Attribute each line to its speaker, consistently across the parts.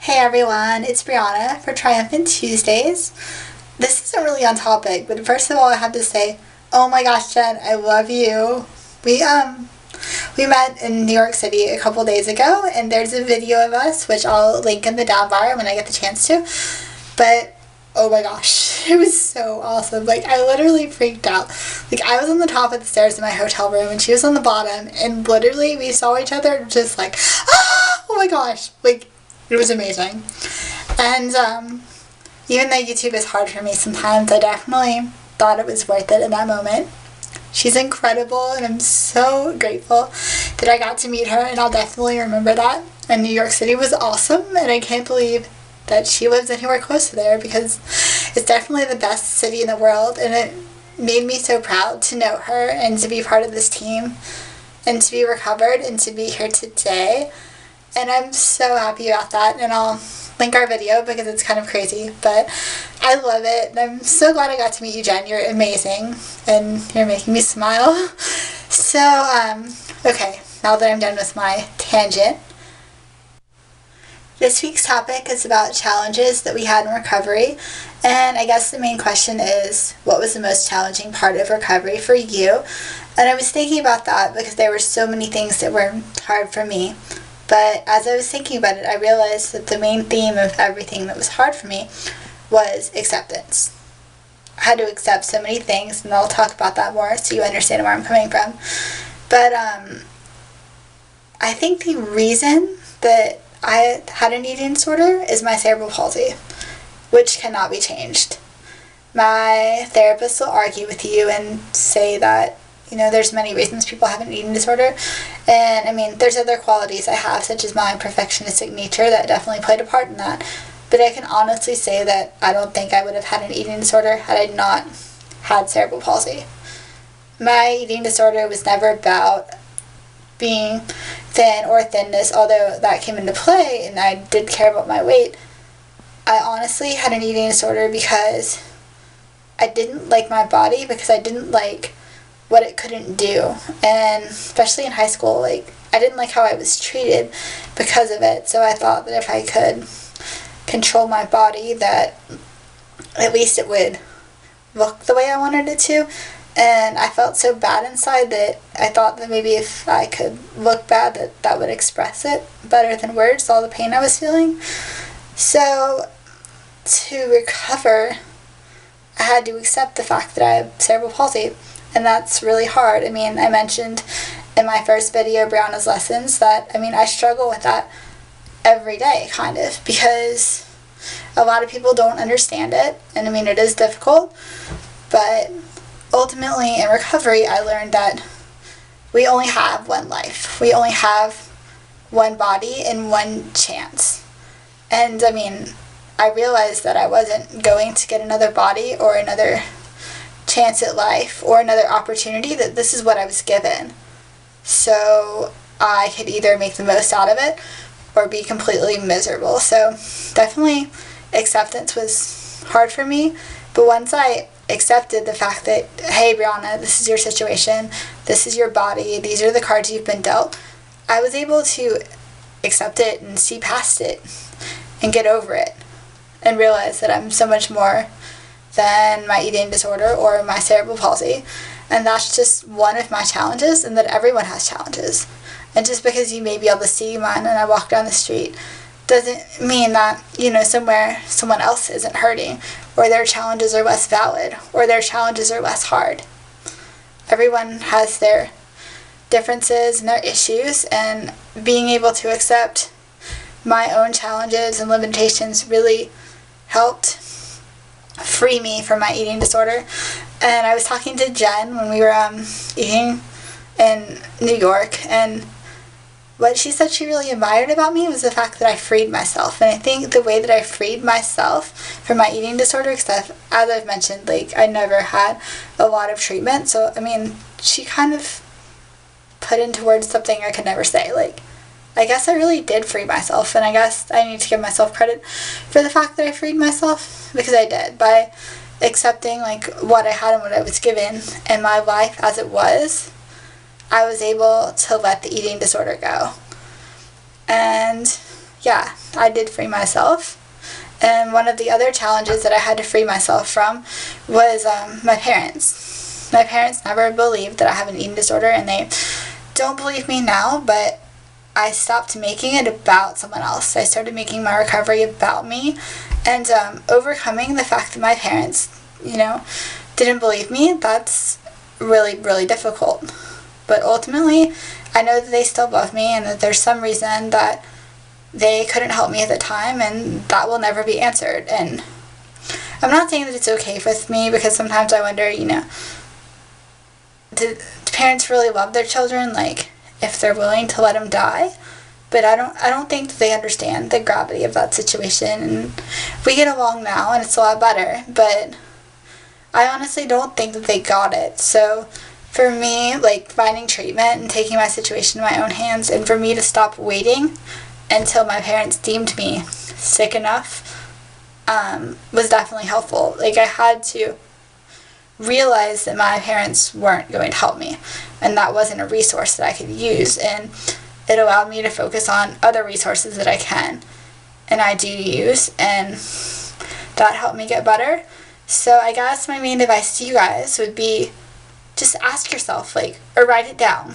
Speaker 1: Hey everyone, it's Brianna for Triumphant Tuesdays. This isn't really on topic, but first of all I have to say, oh my gosh Jen, I love you. We met in New York City a couple days ago, and there's a video of us, which I'll link in the down bar when I get the chance to, but oh my gosh, it was so awesome. Like, I literally freaked out. Like, I was on the top of the stairs in my hotel room, and she was on the bottom, and literally we saw each other just like, ah, oh my gosh, like, it was amazing. And even though YouTube is hard for me sometimes, I definitely thought it was worth it in that moment. She's incredible, and I'm so grateful that I got to meet her, and I'll definitely remember that. And New York City was awesome, and I can't believe that she lives anywhere close to there, because it's definitely the best city in the world, and it made me so proud to know her and to be part of this team and to be recovered and to be here today. And I'm so happy about that, and I'll link our video because it's kind of crazy, but I love it, and I'm so glad I got to meet you, Jen. You're amazing, and you're making me smile. So, okay, now that I'm done with my tangent, this week's topic is about challenges that we had in recovery, and I guess the main question is, what was the most challenging part of recovery for you? And I was thinking about that because there were so many things that were hard for me. But as I was thinking about it, I realized that the main theme of everything that was hard for me was acceptance. I had to accept so many things, and I'll talk about that more so you understand where I'm coming from. But I think the reason that I had an eating disorder is my cerebral palsy, which cannot be changed. My therapist will argue with you and say that, you know, there's many reasons people have an eating disorder, and I mean, there's other qualities I have, such as my perfectionistic nature, that definitely played a part in that, but I can honestly say that I don't think I would have had an eating disorder had I not had cerebral palsy. My eating disorder was never about being thin or thinness, although that came into play, and I did care about my weight. I honestly had an eating disorder because I didn't like my body, because I didn't like what it couldn't do, and especially in high school, like, I didn't like how I was treated because of it, so I thought that if I could control my body, that at least it would look the way I wanted it to, and I felt so bad inside that I thought that maybe if I could look bad, that would express it better than words, all the pain I was feeling. So to recover, I had to accept the fact that I have cerebral palsy. And that's really hard. I mean, I mentioned in my first video, Brianna's Lessons, that, I mean, I struggle with that every day, kind of, because a lot of people don't understand it, and I mean, it is difficult, but ultimately, in recovery, I learned that we only have one life. We only have one body and one chance. And, I mean, I realized that I wasn't going to get another body or another chance at life or another opportunity, that this is what I was given. So I could either make the most out of it or be completely miserable. So definitely acceptance was hard for me, but once I accepted the fact that, hey Brianna, this is your situation, this is your body, these are the cards you've been dealt, I was able to accept it and see past it and get over it and realize that I'm so much more than my eating disorder or my cerebral palsy, and that's just one of my challenges, and that everyone has challenges. And just because you may be able to see mine and I walk down the street doesn't mean that, you know, somewhere someone else isn't hurting, or their challenges are less valid, or their challenges are less hard. Everyone has their differences and their issues, and being able to accept my own challenges and limitations really helped free me from my eating disorder. And I was talking to Jen when we were eating in New York, and what she said she really admired about me was the fact that I freed myself. And I think the way that I freed myself from my eating disorder, because as I've mentioned, like, I never had a lot of treatment, so I mean, she kind of put into words something I could never say. Like, I guess I really did free myself, and I guess I need to give myself credit for the fact that I freed myself, because I did. By accepting, like, what I had and what I was given in my life as it was, I was able to let the eating disorder go. And yeah, I did free myself. And one of the other challenges that I had to free myself from was my parents. My parents never believed that I have an eating disorder, and they don't believe me now, but I stopped making it about someone else. I started making my recovery about me, and overcoming the fact that my parents, didn't believe me. That's really, really difficult. But ultimately, I know that they still love me, and that there's some reason that they couldn't help me at the time, and that will never be answered. And I'm not saying that it's okay with me, because sometimes I wonder, do parents really love their children, like, if they're willing to let them die? But I don't think that they understand the gravity of that situation, and we get along now, and it's a lot better, but I honestly don't think that they got it. So for me, like, finding treatment and taking my situation in my own hands, and for me to stop waiting until my parents deemed me sick enough, was definitely helpful. Like, I had to realize that my parents weren't going to help me, and that wasn't a resource that I could use, and it allowed me to focus on other resources that I can, and I do use, and that helped me get better. So I guess my main advice to you guys would be, just ask yourself, or write it down.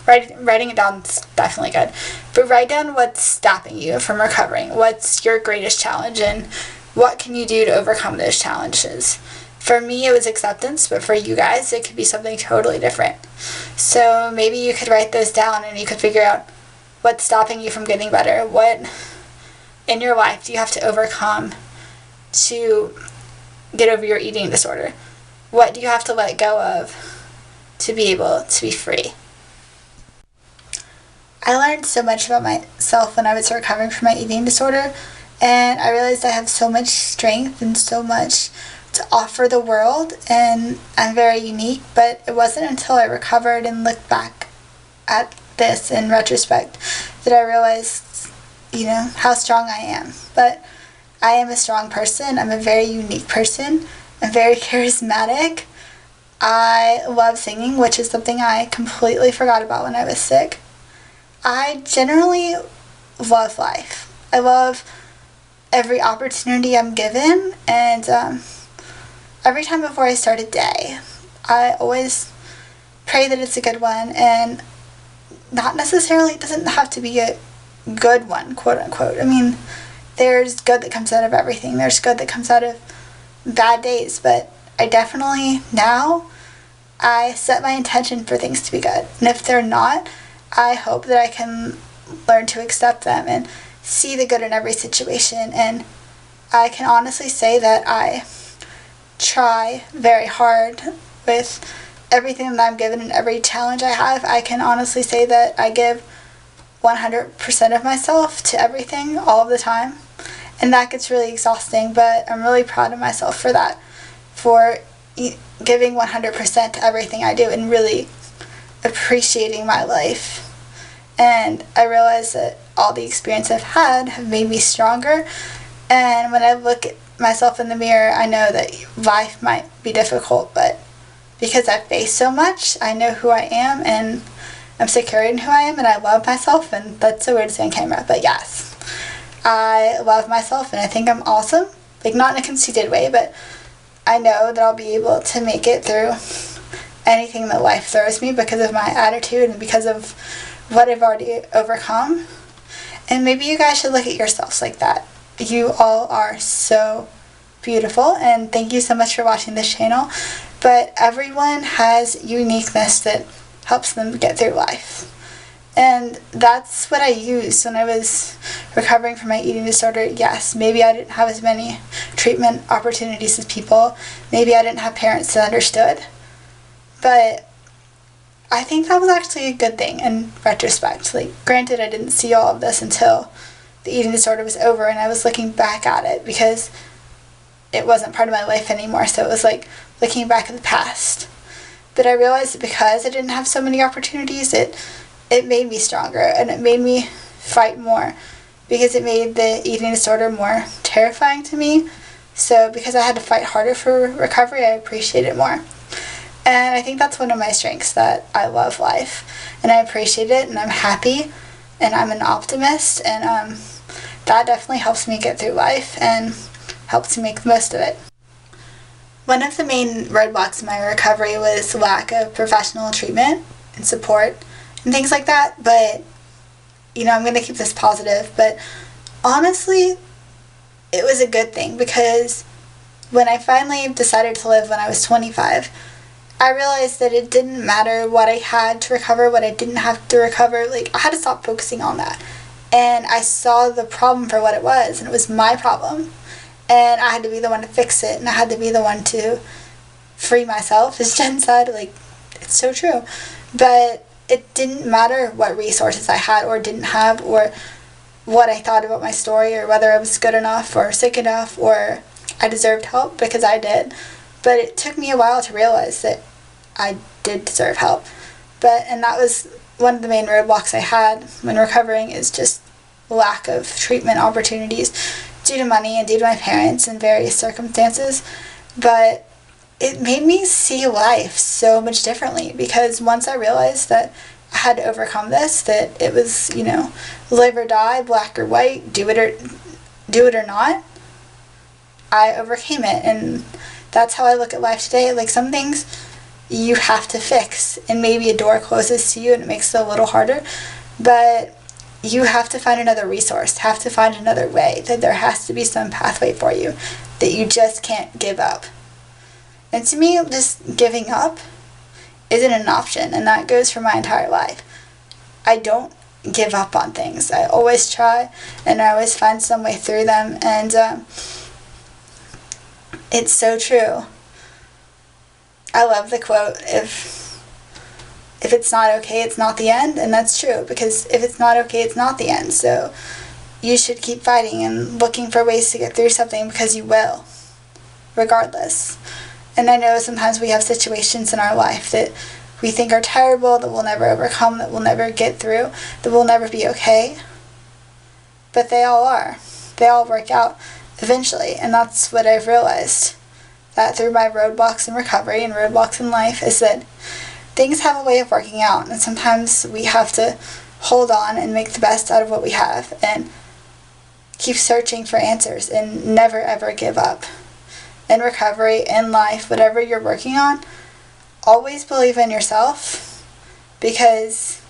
Speaker 1: Writing it down is definitely good, but write down what's stopping you from recovering. What's your greatest challenge, and what can you do to overcome those challenges? For me, it was acceptance, but for you guys, it could be something totally different. So maybe you could write those down, and you could figure out what's stopping you from getting better. What in your life do you have to overcome to get over your eating disorder? What do you have to let go of to be able to be free? I learned so much about myself when I was recovering from my eating disorder, and I realized I have so much strength and so much to offer the world, and I'm very unique. But it wasn't until I recovered and looked back at this in retrospect that I realized, how strong I am. But I am a strong person. I'm a very unique person. I'm very charismatic. I love singing, which is something I completely forgot about when I was sick. I generally love life. I love every opportunity I'm given, and every time before I start a day, I always pray that it's a good one, and not necessarily, it doesn't have to be a good one, quote unquote. I mean, there's good that comes out of everything. There's good that comes out of bad days, but I definitely, now, I set my intention for things to be good. And if they're not, I hope that I can learn to accept them and see the good in every situation. And I can honestly say that I try very hard with everything that I'm given and every challenge I have. I can honestly say that I give 100% of myself to everything all of the time. And that gets really exhausting, but I'm really proud of myself for that, for giving 100% to everything I do and really appreciating my life. And I realize that all the experience I've had have made me stronger. And when I look at myself in the mirror, I know that life might be difficult, but because I've faced so much, I know who I am, and I'm secure in who I am, and I love myself. And that's so weird to say on camera, but yes, I love myself, and I think I'm awesome. Not in a conceited way, but I know that I'll be able to make it through anything that life throws me because of my attitude and because of what I've already overcome. And maybe you guys should look at yourselves like that. You all are so beautiful, and thank you so much for watching this channel. But everyone has uniqueness that helps them get through life. And that's what I used when I was recovering from my eating disorder. Yes, maybe I didn't have as many treatment opportunities as people. Maybe I didn't have parents that understood. But I think that was actually a good thing in retrospect. Granted, I didn't see all of this until the eating disorder was over, and I was looking back at it because it wasn't part of my life anymore. So it was like looking back at the past. But I realized that because I didn't have so many opportunities, it made me stronger, and it made me fight more because it made the eating disorder more terrifying to me. So because I had to fight harder for recovery, I appreciate it more. And I think that's one of my strengths, that I love life and I appreciate it, and I'm happy, and I'm an optimist, and that definitely helps me get through life and helps me make the most of it. One of the main roadblocks in my recovery was lack of professional treatment and support and things like that, but I'm going to keep this positive, but honestly, it was a good thing, because when I finally decided to live when I was 25, I realized that it didn't matter what I had to recover, what I didn't have to recover. I had to stop focusing on that. And I saw the problem for what it was, and it was my problem. And I had to be the one to fix it, and I had to be the one to free myself, as Jen said. It's so true. But it didn't matter what resources I had or didn't have, or what I thought about my story, or whether I was good enough or sick enough or I deserved help, because I did. But it took me a while to realize that I did deserve help. And that was one of the main roadblocks I had when recovering, is just lack of treatment opportunities due to money and due to my parents and various circumstances. But it made me see life so much differently, because once I realized that I had to overcome this, that it was, live or die, black or white, do it or not, I overcame it. And that's how I look at life today. Some things you have to fix, and maybe a door closes to you and it makes it a little harder, but you have to find another resource, have to find another way, that there has to be some pathway for you, that you just can't give up. And to me, just giving up isn't an option, and that goes for my entire life. I don't give up on things. I always try, and I always find some way through them, and it's so true. I love the quote, if it's not okay, it's not the end, and that's true, because if it's not okay, it's not the end. So you should keep fighting and looking for ways to get through something, because you will, regardless. And I know sometimes we have situations in our life that we think are terrible, that we'll never overcome, that we'll never get through, that we'll never be okay. But they all are. They all work out eventually. And that's what I've realized, that through my roadblocks in recovery and roadblocks in life, is that things have a way of working out. And sometimes we have to hold on and make the best out of what we have, and keep searching for answers, and never ever give up. In recovery, in life, whatever you're working on, always believe in yourself, because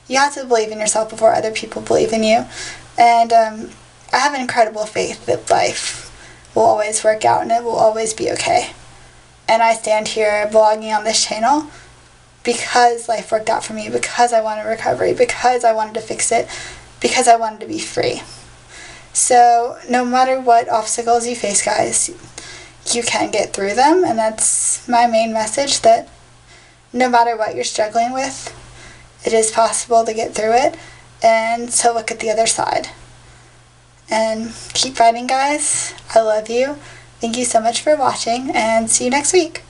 Speaker 1: you have to believe in yourself before other people believe in you. And I have an incredible faith that life will always work out and it will always be okay. And I stand here blogging on this channel because life worked out for me, because I wanted recovery, because I wanted to fix it, because I wanted to be free. So no matter what obstacles you face, guys, you can get through them. And that's my main message, that no matter what you're struggling with, it is possible to get through it and to look at the other side. And keep fighting, guys. I love you. Thank you so much for watching, and see you next week.